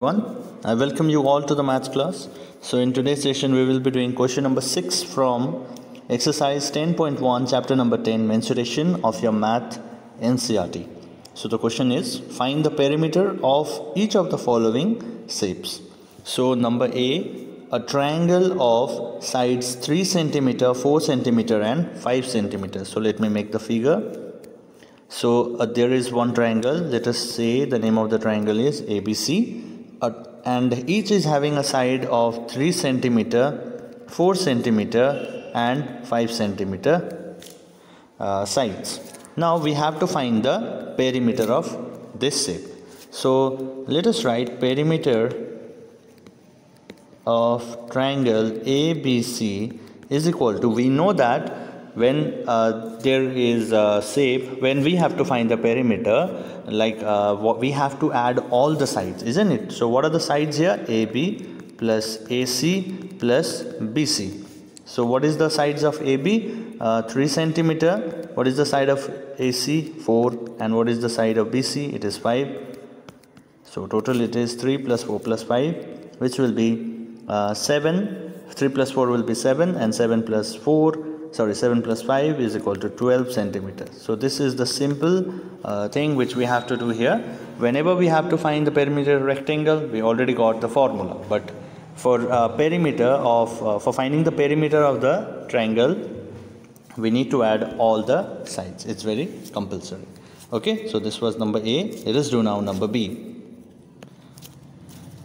I welcome you all to the maths class. So in today's session we will be doing question number 6 from exercise 10.1 chapter number 10 mensuration of your math NCERT. So the question is, find the perimeter of each of the following shapes. So number a triangle of sides 3 centimeter, 4 centimeter and 5 centimeter. So let me make the figure. So there is one triangle. Let us say the name of the triangle is ABC. And each is having a side of 3 centimeter, 4 centimeter and 5 centimeter sides. Now we have to find the perimeter of this shape. So let us write perimeter of triangle ABC is equal to, we know that when there is a shape, when we have to find the perimeter, like what we have to add all the sides, isn't it? So what are the sides here? AB plus AC plus BC. So what is the sides of AB? 3 centimeter. What is the side of AC? 4. And what is the side of BC? It is 5. So total it is 3 plus 4 plus 5, which will be 7. 3 plus 4 will be 7 and 7 plus 5 is equal to 12 centimeters. So this is the simple thing which we have to do here. Whenever we have to find the perimeter of rectangle, we already got the formula. But for for finding the perimeter of the triangle, we need to add all the sides. It's very compulsory. Okay, so this was number A. Let us do now number B.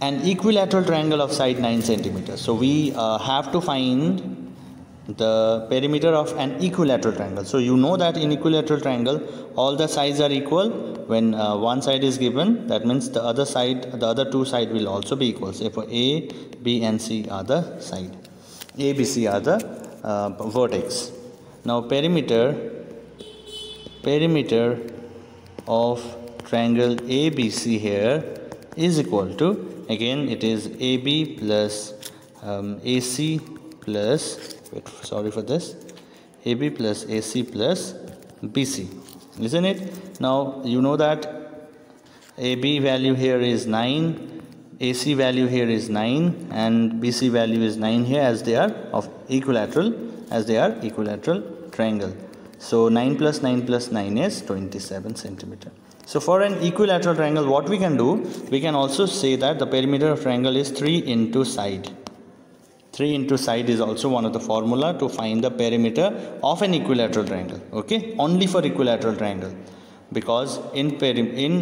An equilateral triangle of side 9 centimeters. So we have to find the perimeter of an equilateral triangle. So you know that in equilateral triangle all the sides are equal. When one side is given, that means the other two sides will also be equal. Say for A, B and C are the side. A, B, C are the vertex. Now perimeter of triangle ABC here is equal to, again it is AB plus AC plus AB plus AC plus BC, isn't it? Now you know that AB value here is 9, AC value here is 9 and BC value is 9 here, as they are equilateral triangle. So 9 plus 9 plus 9 is 27 centimeter. So for an equilateral triangle, what we can do, we can also say that the perimeter of triangle is 3 into side. 3 into side is also one of the formula to find the perimeter of an equilateral triangle. Okay, only for equilateral triangle, because in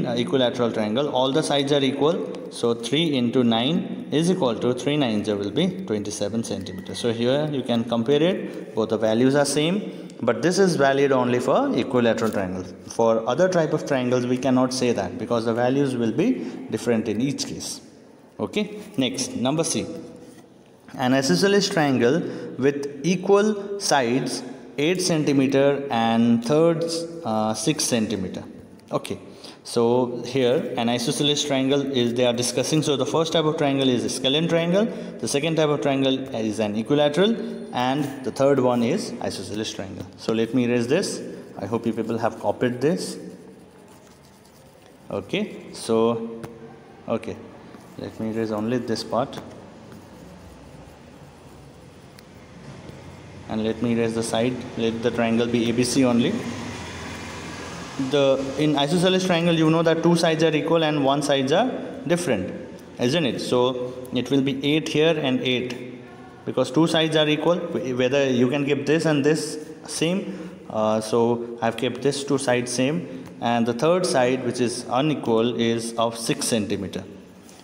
equilateral triangle all the sides are equal. So 3 into 9 is equal to 3 nines will be 27 centimeters. So here you can compare it, both the values are same, but this is valid only for equilateral triangles. For other type of triangles we cannot say that, because the values will be different in each case. Okay, next number C. An isosceles triangle with equal sides 8 centimeter and thirds 6 centimeter. Okay, so here an isosceles triangle is they are discussing. So the first type of triangle is a scalene triangle, the second type of triangle is an equilateral, and the third one is isosceles triangle. So let me erase this. I hope you people have copied this. Okay, so let me erase only this part. And let me erase the side. Let the triangle be ABC only. In isosceles triangle, you know that two sides are equal and one sides are different, isn't it? So it will be 8 here and 8, because two sides are equal. Whether you can keep this and this same. So I've kept this two sides same, and the third side, which is unequal, is of 6 centimeter.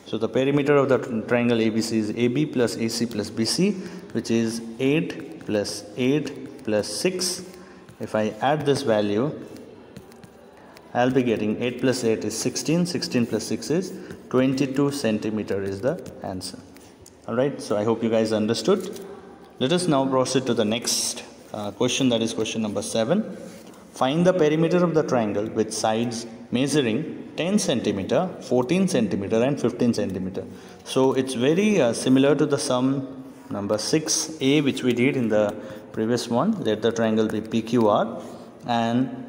So the perimeter of the triangle ABC is AB plus AC plus BC, which is 8 plus 8 plus 6. If I add this value, I'll be getting 8 plus 8 is 16, 16 plus 6 is 22 centimeter is the answer. Alright, so I hope you guys understood. Let us now proceed to the next question, that is question number 7. Find the perimeter of the triangle with sides measuring 10 centimeter, 14 centimeter and 15 centimeter. So it's very similar to the sum number 6a which we did in the previous one. Let the triangle be PQR, and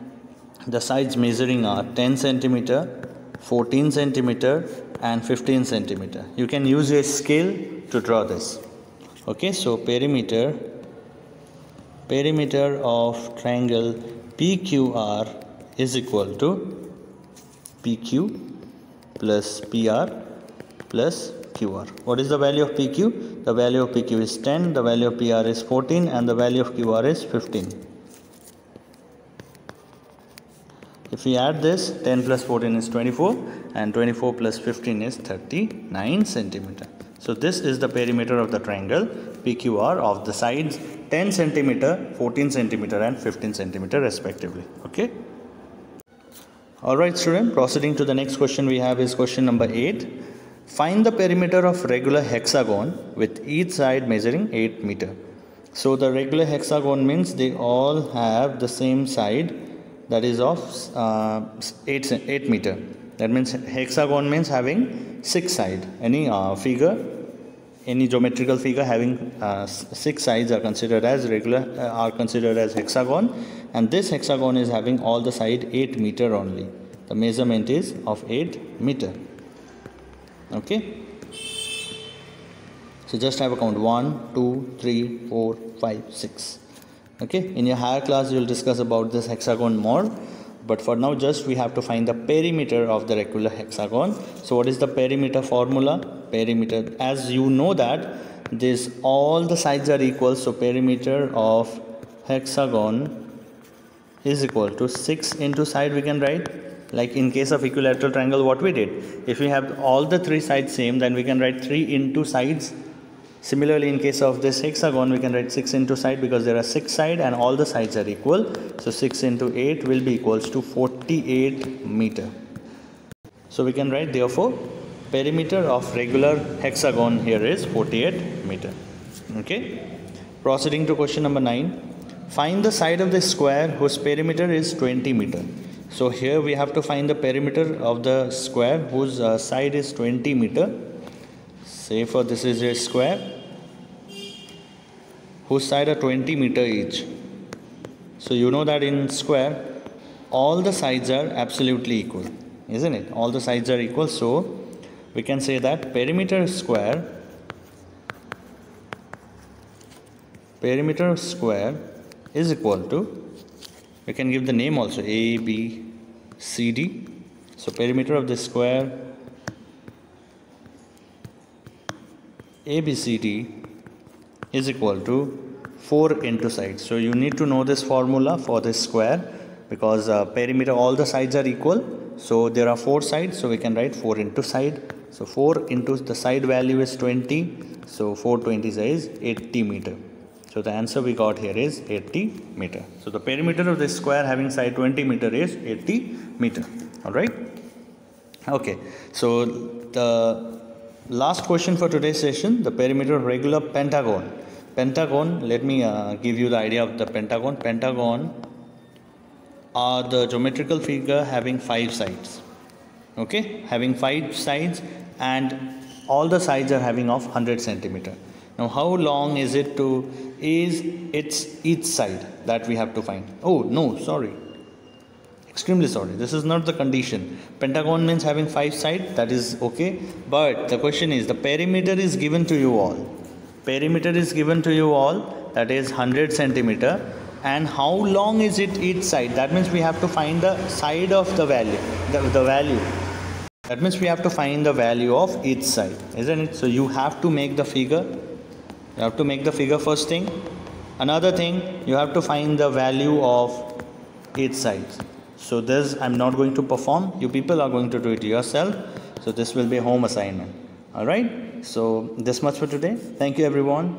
the sides measuring are 10 centimeter, 14 centimeter and 15 centimeter. You can use a scale to draw this. Okay, so perimeter of triangle PQR is equal to PQ plus PR plus QR. What is the value of PQ? The value of PQ is 10, the value of PR is 14, and the value of QR is 15. If we add this, 10 plus 14 is 24, and 24 plus 15 is 39 centimeter. So this is the perimeter of the triangle PQR of the sides 10 centimeter, 14 centimeter and 15 centimeter respectively. Okay. Alright student, proceeding to the next question we have is question number 8. Find the perimeter of regular hexagon with each side measuring 8 meter. So the regular hexagon means they all have the same side, that is of 8 meter. That means hexagon means having 6 sides. Any figure, any geometrical figure having 6 sides are considered as hexagon, and this hexagon is having all the side 8 meter only. The measurement is of 8 meter. Okay. So just have a count 1, 2, 3, 4, 5, 6. Okay. In your higher class you will discuss about this hexagon more. But for now just we have to find the perimeter of the regular hexagon. So what is the perimeter formula? Perimeter, as you know that this all the sides are equal, so perimeter of hexagon is equal to 6 into side we can write. Like in case of equilateral triangle what we did, if we have all the 3 sides same, then we can write 3 into sides. Similarly, in case of this hexagon, we can write 6 into side because there are 6 sides and all the sides are equal. So 6 into 8 will be equals to 48 meter. So we can write therefore perimeter of regular hexagon here is 48 meter. Okay. Proceeding to question number 9. Find the side of the square whose perimeter is 20 meter. So here we have to find the perimeter of the square whose side is 20 meter. Say for this is a square whose side are 20 meter each. So you know that in square all the sides are absolutely equal, isn't it? All the sides are equal, so we can say that perimeter of square is equal to, we can give the name also, A, B, C, D. So perimeter of the square ABCD is equal to 4 into sides. So you need to know this formula for this square because perimeter all the sides are equal. So there are 4 sides, so we can write 4 into side. So 4 into the side value is 20. So 420 is 80 meter. So the answer we got here is 80 meter. So the perimeter of this square having side 20 meter is 80 meter. Alright. Okay. So the last question for today's session, the perimeter of regular pentagon. Pentagon, let me give you the idea of the pentagon. Pentagon are the geometrical figure having 5 sides. Okay, having 5 sides and all the sides are having of 100 centimeter. Now how long is it to, is its each side that we have to find. Oh no, sorry. Extremely sorry, this is not the condition. Pentagon means having 5 sides, that is okay. But the question is, the perimeter is given to you all. Perimeter is given to you all, that is 100 centimeter. And how long is it each side? That means we have to find the side of the value. The value. That means we have to find the value of each side, isn't it? So you have to make the figure. You have to make the figure first thing. Another thing, you have to find the value of each side. So this I'm not going to perform. You people are going to do it yourself. So this will be a home assignment. Alright. So this much for today. Thank you everyone.